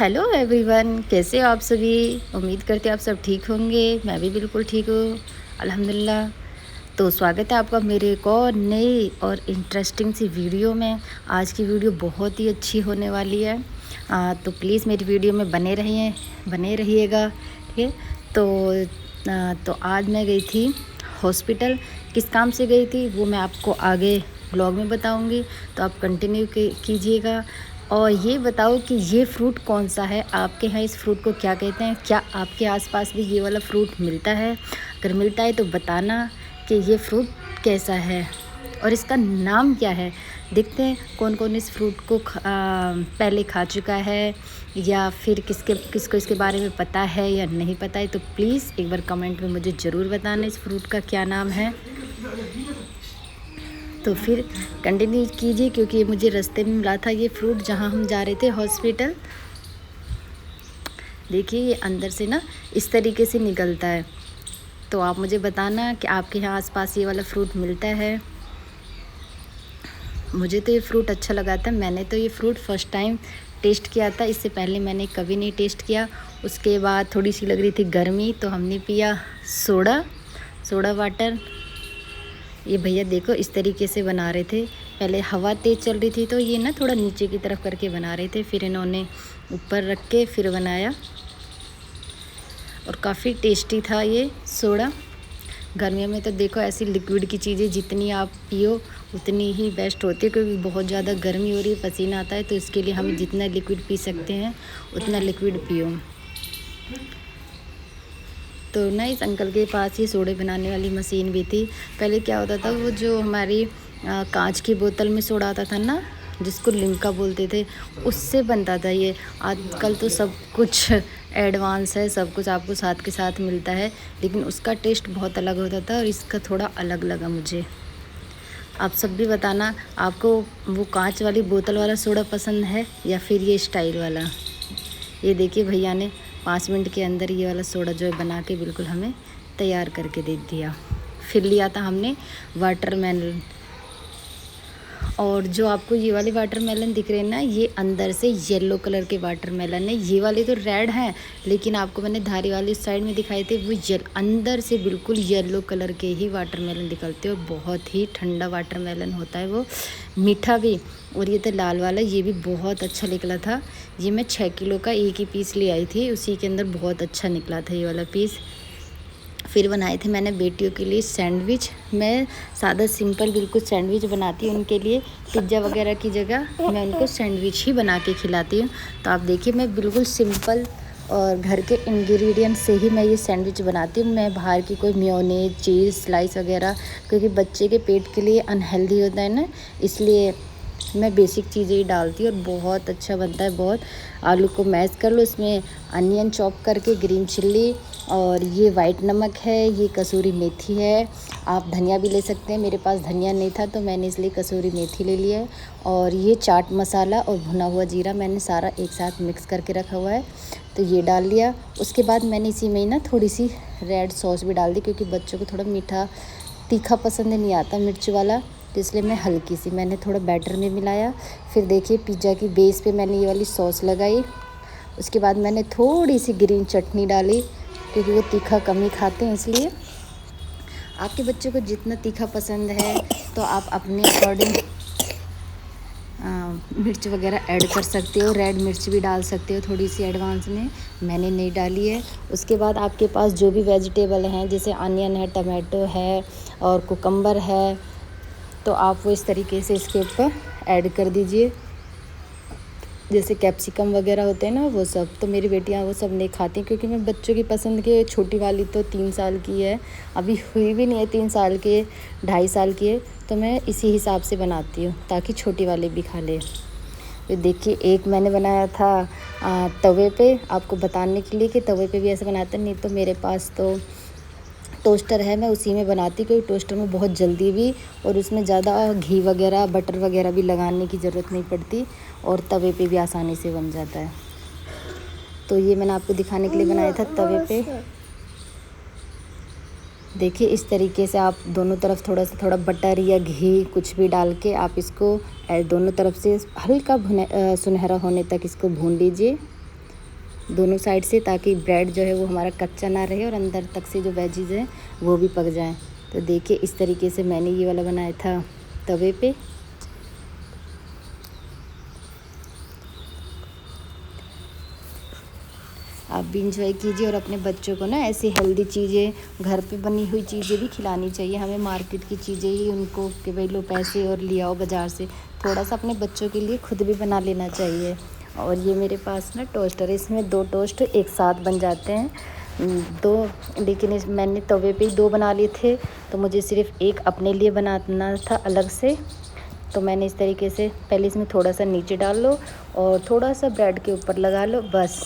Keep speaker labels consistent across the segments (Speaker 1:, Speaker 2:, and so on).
Speaker 1: Hello everyone, कैसे हो आप सभी। उम्मीद करते हैं आप सब ठीक होंगे। मैं भी बिल्कुल ठीक हूँ, अल्हम्दुलिल्लाह। तो स्वागत है आपका मेरे एक और नई और इंटरेस्टिंग सी वीडियो में। आज की वीडियो बहुत ही अच्छी होने वाली है। तो प्लीज़ मेरी वीडियो में बने रहिएगा, ठीक है। तो आज मैं गई थी हॉस्पिटल। किस काम से गई थी वो मैं आपको आगे ब्लॉग में बताऊंगी, तो आप कंटिन्यू कीजिएगा। और ये बताओ कि ये फ्रूट कौन सा है, आपके यहाँ इस फ्रूट को क्या कहते हैं। क्या आपके आसपास भी ये वाला फ्रूट मिलता है? अगर मिलता है तो बताना कि ये फ्रूट कैसा है और इसका नाम क्या है। देखते हैं कौन कौन इस फ्रूट को पहले खा चुका है, या फिर किसको इसके बारे में पता है या नहीं पता है। तो प्लीज़ एक बार कमेंट में मुझे ज़रूर बताना इस फ्रूट का क्या नाम है। तो फिर कंटिन्यू कीजिए, क्योंकि मुझे रास्ते में मिला था ये फ्रूट जहाँ हम जा रहे थे हॉस्पिटल। देखिए ये अंदर से ना इस तरीके से निकलता है। तो आप मुझे बताना कि आपके यहाँ आसपास ये वाला फ्रूट मिलता है। मुझे तो ये फ्रूट अच्छा लगा था। मैंने तो ये फ्रूट फ़र्स्ट टाइम टेस्ट किया था, इससे पहले मैंने कभी नहीं टेस्ट किया। उसके बाद थोड़ी सी लग रही थी गर्मी, तो हमने पिया सोडा वाटर। ये भैया देखो इस तरीके से बना रहे थे। पहले हवा तेज़ चल रही थी तो ये ना थोड़ा नीचे की तरफ करके बना रहे थे, फिर इन्होंने ऊपर रख के फिर बनाया। और काफ़ी टेस्टी था ये सोडा। गर्मियों में तो देखो ऐसी लिक्विड की चीज़ें जितनी आप पियो उतनी ही बेस्ट होती है, क्योंकि बहुत ज़्यादा गर्मी हो रही है, पसीना आता है। तो इसके लिए हम जितना लिक्विड पी सकते हैं उतना लिक्विड पियो। तो ना इस अंकल के पास ही सोडे बनाने वाली मशीन भी थी। पहले क्या होता था, वो जो हमारी कांच की बोतल में सोडा आता था ना, जिसको लिम्का बोलते थे, उससे बनता था ये। आजकल तो सब कुछ एडवांस है, सब कुछ आपको साथ के साथ मिलता है, लेकिन उसका टेस्ट बहुत अलग होता था और इसका थोड़ा अलग लगा मुझे। आप सब भी बताना आपको वो कांच वाली बोतल वाला सोडा पसंद है या फिर ये स्टाइल वाला। ये देखिए भैया ने 5 मिनट के अंदर ये वाला सोडा जो है बना के बिल्कुल हमें तैयार करके दे दिया। फिर लिया था हमने वाटरमेलन। और जो आपको ये वाले वाटरमेलन दिख रहे हैं ना, ये अंदर से येलो कलर के वाटरमेलन है। ये वाले तो रेड हैं, लेकिन आपको मैंने धारी वाली साइड में दिखाए थे, वो अंदर से बिल्कुल येलो कलर के ही वाटरमेलन निकलते हैं। और बहुत ही ठंडा वाटरमेलन होता है वो, मीठा भी। और ये तो लाल वाला, ये भी बहुत अच्छा निकला था। ये मैं 6 किलो का एक ही पीस ले आई थी, उसी के अंदर बहुत अच्छा निकला था ये वाला पीस। फिर बनाए थे मैंने बेटियों के लिए सैंडविच। मैं सादा सिंपल बिल्कुल सैंडविच बनाती हूँ उनके लिए। पिज़्ज़ा वगैरह की जगह मैं उनको सैंडविच ही बना के खिलाती हूँ। तो आप देखिए मैं बिल्कुल सिंपल और घर के इंग्रेडिएंट से ही मैं ये सैंडविच बनाती हूँ। मैं बाहर की कोई मेयोनेज़, चीज़, स्लाइस वगैरह, क्योंकि बच्चे के पेट के लिए अनहेल्दी होता है ना, इसलिए मैं बेसिक चीज़ें ही डालती हूँ और बहुत अच्छा बनता है। बहुत आलू को मैश कर लो, इसमें अनियन चॉप करके, ग्रीन चिल्ली, और ये वाइट नमक है, ये कसूरी मेथी है। आप धनिया भी ले सकते हैं, मेरे पास धनिया नहीं था तो मैंने इसलिए कसूरी मेथी ले लिया है। और ये चाट मसाला और भुना हुआ जीरा मैंने सारा एक साथ मिक्स करके रखा हुआ है, तो ये डाल लिया। उसके बाद मैंने इसी में ना थोड़ी सी रेड सॉस भी डाल दी, क्योंकि बच्चों को थोड़ा मीठा तीखा पसंद नहीं आता, मिर्च वाला, तो इसलिए मैं हल्की सी मैंने थोड़ा बैटर में मिलाया। फिर देखिए पिज़्ज़ा की बेस पे मैंने ये वाली सॉस लगाई। उसके बाद मैंने थोड़ी सी ग्रीन चटनी डाली, क्योंकि वो तीखा कम ही खाते हैं, इसलिए आपके बच्चों को जितना तीखा पसंद है तो आप अपने अकॉर्डिंग मिर्च वगैरह ऐड कर सकते हो। रेड मिर्च भी डाल सकते हो थोड़ी सी एडवांस में, मैंने नहीं डाली है। उसके बाद आपके पास जो भी वेजिटेबल हैं, जैसे अनियन है, टमाटो है और कुकम्बर है, तो आप वो इस तरीके से इसके ऊपर ऐड कर दीजिए। जैसे कैप्सिकम वगैरह होते हैं ना, वो सब। तो मेरी बेटियां वो सब नहीं खाती, क्योंकि मैं बच्चों की पसंद के, छोटी वाली तो 3 साल की है, अभी हुई भी नहीं है 3 साल के, 2.5 साल की है, तो मैं इसी हिसाब से बनाती हूँ ताकि छोटी वाली भी खा ले। तो देखिए एक मैंने बनाया था तवे पे, आपको बताने के लिए कि तवे पे भी ऐसे बनाते हैं। नहीं तो मेरे पास तो टोस्टर है, मैं उसी में बनाती, क्योंकि टोस्टर में बहुत जल्दी भी और उसमें ज़्यादा घी वगैरह, बटर वगैरह भी लगाने की ज़रूरत नहीं पड़ती, और तवे पे भी आसानी से बन जाता है। तो ये मैंने आपको दिखाने के लिए बनाया था तवे पे। देखिए इस तरीके से आप दोनों तरफ थोड़ा बटर या घी कुछ भी डाल के आप इसको दोनों तरफ से हल्का सुनहरा होने तक इसको भून लीजिए। दोनों साइड से, ताकि ब्रेड जो है वो हमारा कच्चा ना रहे और अंदर तक से जो वेजीज हैं वो भी पक जाएं। तो देखिए इस तरीके से मैंने ये वाला बनाया था तवे पे। आप भी इंजॉय कीजिए और अपने बच्चों को ना ऐसी हेल्दी चीज़ें, घर पे बनी हुई चीज़ें भी खिलानी चाहिए। हमें मार्केट की चीज़ें ही उनको कि भाई लो पैसे और ले आओ बाज़ार से, थोड़ा सा अपने बच्चों के लिए खुद भी बना लेना चाहिए। और ये मेरे पास ना टोस्टर है, इसमें 2 टोस्ट एक साथ बन जाते हैं। दो, लेकिन मैंने तवे पे ही 2 बना लिए थे, तो मुझे सिर्फ एक अपने लिए बनाना था अलग से। तो मैंने इस तरीके से पहले इसमें थोड़ा सा नीचे डाल लो और थोड़ा सा ब्रेड के ऊपर लगा लो, बस।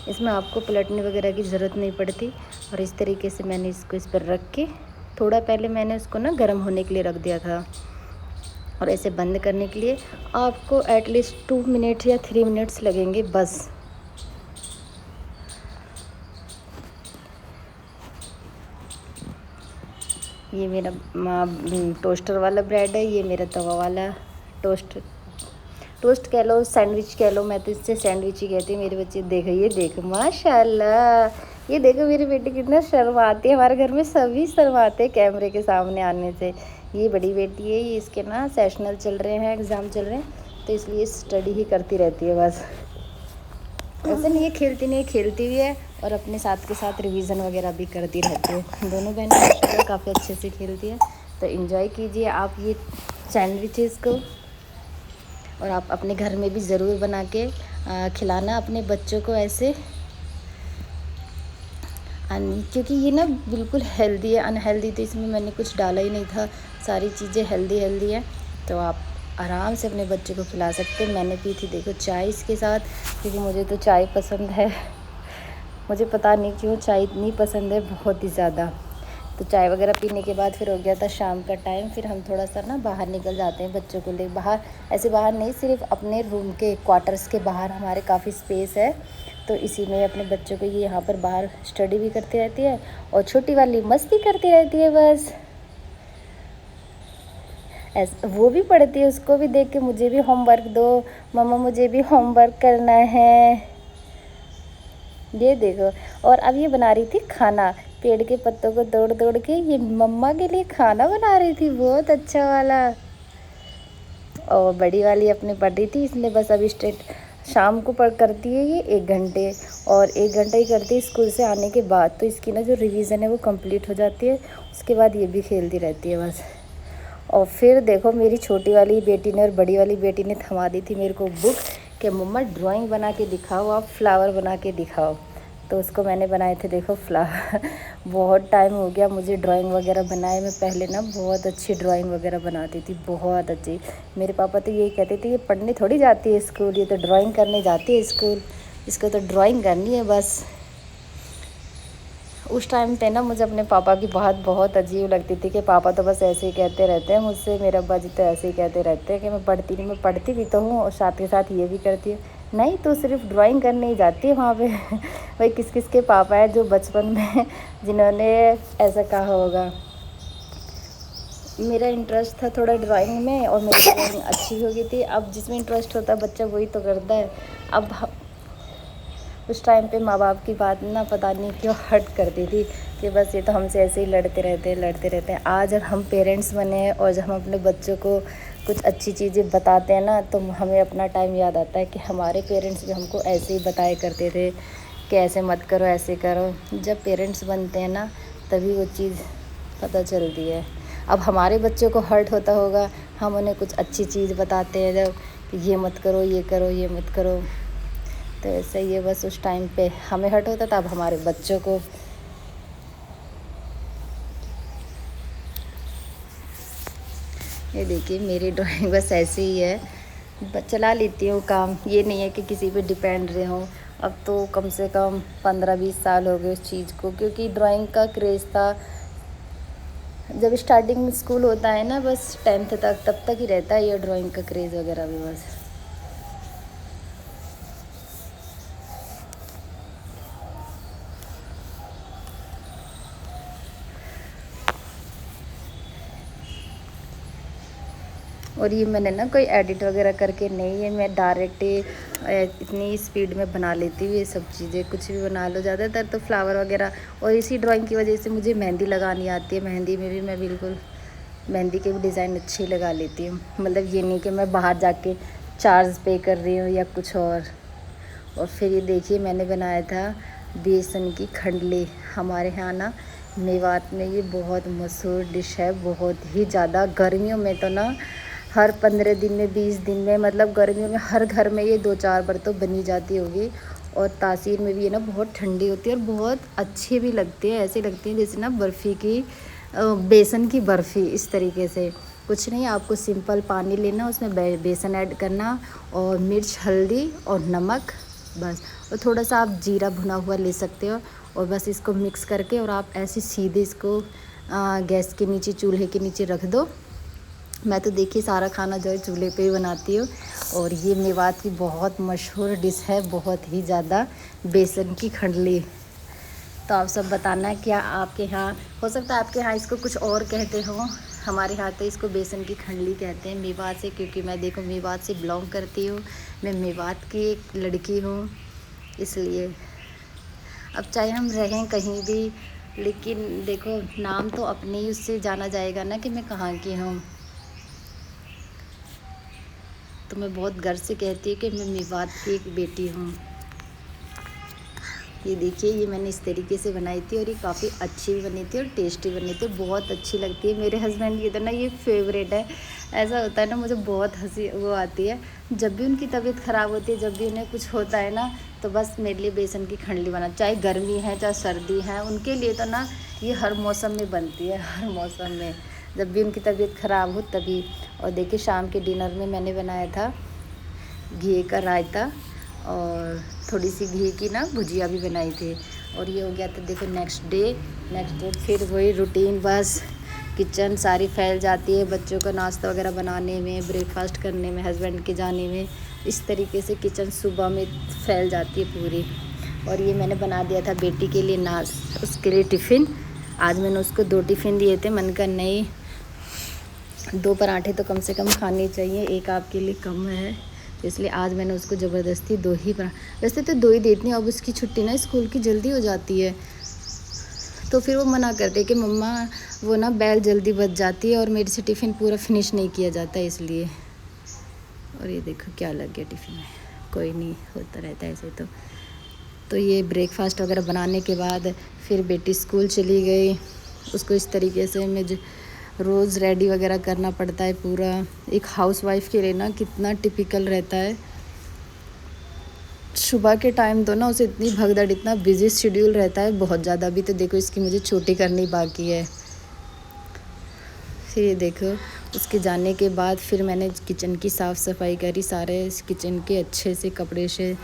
Speaker 1: इसमें आपको पलटने वगैरह की ज़रूरत नहीं पड़ती। और इस तरीके से मैंने इसको इस पर रख के, थोड़ा पहले मैंने उसको ना गर्म होने के लिए रख दिया था। और ऐसे बंद करने के लिए आपको एटलीस्ट 2 मिनट या 3 मिनट्स लगेंगे, बस। ये मेरा टोस्टर वाला ब्रेड है, ये मेरा तवा वाला टोस्ट कह लो, सैंडविच कह लो, मैं तो इससे सैंडविच ही कहती हूँ। मेरे बच्चे देखो, ये देखो माशाल्लाह, ये देखो मेरी बेटी कितना शर्माती है। हमारे घर में सभी शर्माते हैं कैमरे के सामने आने से। ये बड़ी बेटी है, ये इसके ना सेशनल चल रहे हैं, एग्ज़ाम चल रहे हैं, तो इसलिए स्टडी ही करती रहती है बस। ऐसे नहीं है खेलती नहीं, खेलती भी है और अपने साथ के साथ रिवीजन वगैरह भी करती रहती है। दोनों बहनें माशाल्लाह काफ़ी अच्छे से खेलती है। तो एंजॉय कीजिए आप ये सैंडविचेस को, और आप अपने घर में भी ज़रूर बना के खिलाना अपने बच्चों को ऐसे। क्योंकि ये ना बिल्कुल हेल्दी है, अनहेल्दी तो इसमें मैंने कुछ डाला ही नहीं था, सारी चीज़ें हेल्दी हेल्दी है। तो आप आराम से अपने बच्चे को खिला सकते हैं। मैंने पी थी देखो चाय इसके साथ, क्योंकि मुझे तो चाय पसंद है। मुझे पता नहीं क्यों चाय इतनी पसंद है, बहुत ही ज़्यादा। तो चाय वगैरह पीने के बाद फिर हो गया था शाम का टाइम, फिर हम थोड़ा सा ना बाहर निकल जाते हैं बच्चों को ले। बाहर ऐसे बाहर नहीं, सिर्फ अपने रूम के क्वार्टर्स के बाहर हमारे काफ़ी स्पेस है, तो इसी में अपने बच्चों को ये यहाँ पर बाहर स्टडी भी करती रहती है और छोटी वाली मस्ती करती रहती है बस। ऐसा वो भी पढ़ती है, उसको भी देख के मुझे भी होमवर्क दो मम्मा, मुझे भी होमवर्क करना है, ये देखो। और अब ये बना रही थी खाना, पेड़ के पत्तों को तोड़ तोड़ के ये मम्मा के लिए खाना बना रही थी, बहुत अच्छा वाला। और बड़ी वाली अपने पढ़ रही थी, इसने बस अभी शाम को पढ़ करती है ये 1 घंटे, और 1 घंटा ही करती है स्कूल से आने के बाद। तो इसकी ना जो रिवीज़न है वो कंप्लीट हो जाती है, उसके बाद ये भी खेलती रहती है बस। और फिर देखो मेरी छोटी वाली बेटी ने और बड़ी वाली बेटी ने थमा दी थी मेरे को बुक कि मम्मा ड्राइंग बना के दिखाओ, आप फ्लावर बना के दिखाओ। तो उसको मैंने बनाए थे देखो फ्लावर। बहुत टाइम हो गया मुझे ड्राइंग वगैरह बनाए। मैं पहले ना बहुत अच्छी ड्राइंग वगैरह बनाती थी, बहुत अच्छी। मेरे पापा तो यही कहते थे ये पढ़ने थोड़ी जाती है स्कूल, ये तो ड्राइंग करने जाती है स्कूल, इसको तो ड्राइंग करनी है बस। उस टाइम पे ना मुझे अपने पापा की बात बहुत अजीब लगती थी कि पापा तो बस ऐसे ही कहते रहते हैं मुझसे, मेरे अब्बा जी तो ऐसे ही कहते रहते हैं कि मैं पढ़ती नहीं। मैं पढ़ती भी तो हूँ और साथ के साथ ये भी करती हूँ। नहीं तो सिर्फ ड्राइंग करने ही जाती है वहाँ पे। भाई किस किस के पापा है जो बचपन में जिन्होंने ऐसा कहा होगा। मेरा इंटरेस्ट था थोड़ा ड्राइंग में और मेरी ड्राइंग अच्छी हो गई थी। अब जिसमें इंटरेस्ट होता है बच्चा वही तो करता है। अब उस टाइम पे माँ बाप की बात ना पता नहीं क्यों हर्ट करती थी कि बस ये तो हमसे ऐसे ही लड़ते रहते हैं। आज जब हम पेरेंट्स बने हैं और जब हम अपने बच्चों को कुछ अच्छी चीज़ें बताते हैं ना, तो हमें अपना टाइम याद आता है कि हमारे पेरेंट्स भी हमको ऐसे ही बताया करते थे कि ऐसे मत करो, ऐसे करो। जब पेरेंट्स बनते हैं ना तभी वो चीज़ पता चलती है। अब हमारे बच्चों को हर्ट होता होगा, हम उन्हें कुछ अच्छी चीज़ बताते हैं जब कि ये मत करो, ये करो, ये मत करो। तो ऐसे ही है बस, उस टाइम पे हमें हर्ट होता था, अब हमारे बच्चों को। ये देखिए मेरी ड्राइंग बस ऐसे ही है, चला लेती हूँ काम। ये नहीं है कि किसी पे डिपेंड रहे हूँ। अब तो कम से कम 15-20 साल हो गए उस चीज़ को, क्योंकि ड्राइंग का क्रेज़ था जब स्टार्टिंग में स्कूल होता है ना, बस 10th तक, तब तक ही रहता है ये ड्राइंग का क्रेज़ वगैरह भी बस। और ये मैंने ना कोई एडिट वगैरह करके नहीं है, मैं डायरेक्ट इतनी स्पीड में बना लेती हूँ ये सब चीज़ें, कुछ भी बना लो। ज़्यादातर तो फ्लावर वगैरह, और इसी ड्राइंग की वजह से मुझे मेहंदी लगानी आती है। मेहंदी में भी मैं बिल्कुल मेहंदी के भी डिज़ाइन अच्छी लगा लेती हूँ। मतलब ये नहीं कि मैं बाहर जाके चार्ज पे कर रही हूँ या कुछ और फिर ये देखिए मैंने बनाया था बेसन की खंडली। हमारे यहाँ ना मेवात में ये बहुत मशहूर डिश है, बहुत ही ज़्यादा। गर्मियों में तो ना हर 15 दिन में, 20 दिन में, मतलब गर्मियों में हर घर में ये 2-4 बार तो बनी जाती होगी। और तासीर में भी ये ना बहुत ठंडी होती है और बहुत अच्छी भी लगती है। ऐसे लगती है जैसे ना बर्फ़ी की, बेसन की बर्फ़ी, इस तरीके से। कुछ नहीं, आपको सिंपल पानी लेना, उसमें बेसन ऐड करना और मिर्च, हल्दी और नमक, बस। और थोड़ा सा आप जीरा भुना हुआ ले सकते हो, और बस इसको मिक्स करके और आप ऐसे सीधे इसको गैस के नीचे, चूल्हे के नीचे रख दो। मैं तो देखिए सारा खाना जो है चूल्हे पे ही बनाती हूँ। और ये मेवात की बहुत मशहूर डिश है, बहुत ही ज़्यादा, बेसन की खंडली। तो आप सब बताना क्या आपके यहाँ, हो सकता है आपके यहाँ इसको कुछ और कहते हो। हमारे यहाँ तो इसको बेसन की खंडली कहते हैं मेवात से, क्योंकि मैं देखो मेवात से बिलोंग करती हूँ, मैं मेवात की एक लड़की हूँ, इसलिए। अब चाहे हम रहें कहीं भी, लेकिन देखो नाम तो अपने ही उससे जाना जाएगा ना कि मैं कहाँ की हूँ। तो मैं बहुत गर्व से कहती हूँ कि मैं मेवात की एक बेटी हूँ। ये देखिए ये मैंने इस तरीके से बनाई थी और ये काफ़ी अच्छी भी बनी थी और टेस्टी बनी थी, बहुत अच्छी लगती है। मेरे हस्बैंड की तो ना ये फेवरेट है। ऐसा होता है ना, मुझे बहुत हंसी वो आती है जब भी उनकी तबीयत ख़राब होती है, जब भी उन्हें कुछ होता है ना, तो बस मेरे लिए बेसन की खंडली बना, चाहे गर्मी है चाहे सर्दी है, उनके लिए तो ना ये हर मौसम में बनती है, हर मौसम में, जब भी उनकी तबीयत ख़राब हो तभी। और देखिए शाम के डिनर में मैंने बनाया था घी का रायता और थोड़ी सी घी की ना भुजिया भी बनाई थी। और ये हो गया था देखो नेक्स्ट डे फिर वही रूटीन, बस किचन सारी फैल जाती है बच्चों का नाश्ता वगैरह बनाने में, ब्रेकफास्ट करने में, हस्बैंड के जाने में। इस तरीके से किचन सुबह में फैल जाती है पूरी। और ये मैंने बना दिया था बेटी के लिए उसके लिए टिफ़िन। आज मैंने उसको 2 टिफ़िन दिए थे। मन का नहीं, 2 पराठे तो कम से कम खाने चाहिए, एक आपके लिए कम है, इसलिए आज मैंने उसको ज़बरदस्ती 2 ही वैसे तो 2 ही देती हूँ। अब उसकी छुट्टी ना स्कूल की जल्दी हो जाती है, तो फिर वो मना करते कि मम्मा वो ना बेल जल्दी बज जाती है और मेरे से टिफ़िन पूरा फिनिश नहीं किया जाता, इसलिए। और ये देखो क्या लग गया टिफ़िन में, कोई नहीं, होता रहता है ऐसे तो ये ब्रेकफास्ट वगैरह बनाने के बाद फिर बेटी स्कूल चली गई। उसको इस तरीके से मैं रोज़ रेडी वगैरह करना पड़ता है पूरा। एक हाउसवाइफ के लिए ना कितना टिपिकल रहता है। सुबह के टाइम तो ना उसे इतनी भगदड़, इतना बिजी शेड्यूल रहता है, बहुत ज़्यादा। अभी तो देखो इसकी मुझे छुट्टी करनी बाकी है। फिर ये देखो उसके जाने के बाद फिर मैंने किचन की साफ़ सफाई करी, सारे किचन के अच्छे से कपड़े से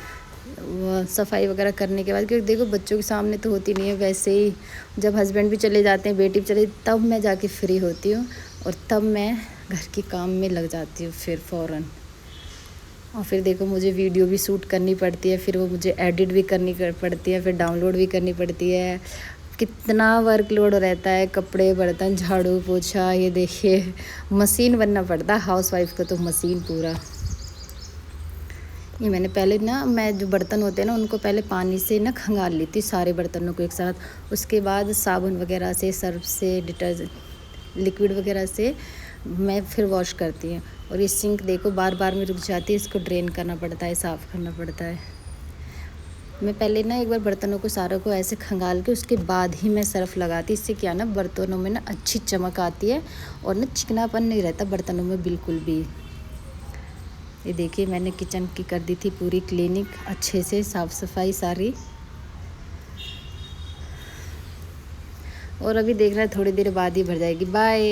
Speaker 1: सफाई वगैरह करने के बाद, क्योंकि देखो बच्चों के सामने तो होती नहीं है। वैसे ही जब हस्बैंड भी चले जाते हैं, बेटी भी चले, तब मैं जाके फ्री होती हूँ और तब मैं घर के काम में लग जाती हूँ फिर फ़ौरन। और फिर देखो मुझे वीडियो भी शूट करनी पड़ती है, फिर वो मुझे एडिट भी करनी पड़ती है, फिर डाउनलोड भी करनी पड़ती है। कितना वर्कलोड रहता है, कपड़े, बर्तन, झाड़ू पोछा। ये देखिए मशीन बनना पड़ता है हाउसवाइफ को, तो मशीन पूरा। ये मैंने पहले ना, मैं जो बर्तन होते हैं ना उनको पहले पानी से ना खंगाल लेती, सारे बर्तनों को एक साथ। उसके बाद साबुन वगैरह से, सर्फ से, डिटर्जेंट, लिक्विड वगैरह से मैं फिर वॉश करती हूँ। और ये सिंक देखो बार बार में रुक जाती है, इसको ड्रेन करना पड़ता है, साफ़ करना पड़ता है। मैं पहले ना एक बार बर्तनों को सारों को ऐसे खंगाल के उसके बाद ही मैं सर्फ़ लगाती। इससे क्या ना बर्तनों में ना अच्छी चमक आती है और ना चिकनापन नहीं रहता बर्तनों में बिल्कुल भी। ये देखिए मैंने किचन की कर दी थी पूरी क्लीनिंग, अच्छे से साफ़ सफाई सारी। और अभी देख रहे हैं थोड़ी देर बाद ही भर जाएगी। बाय।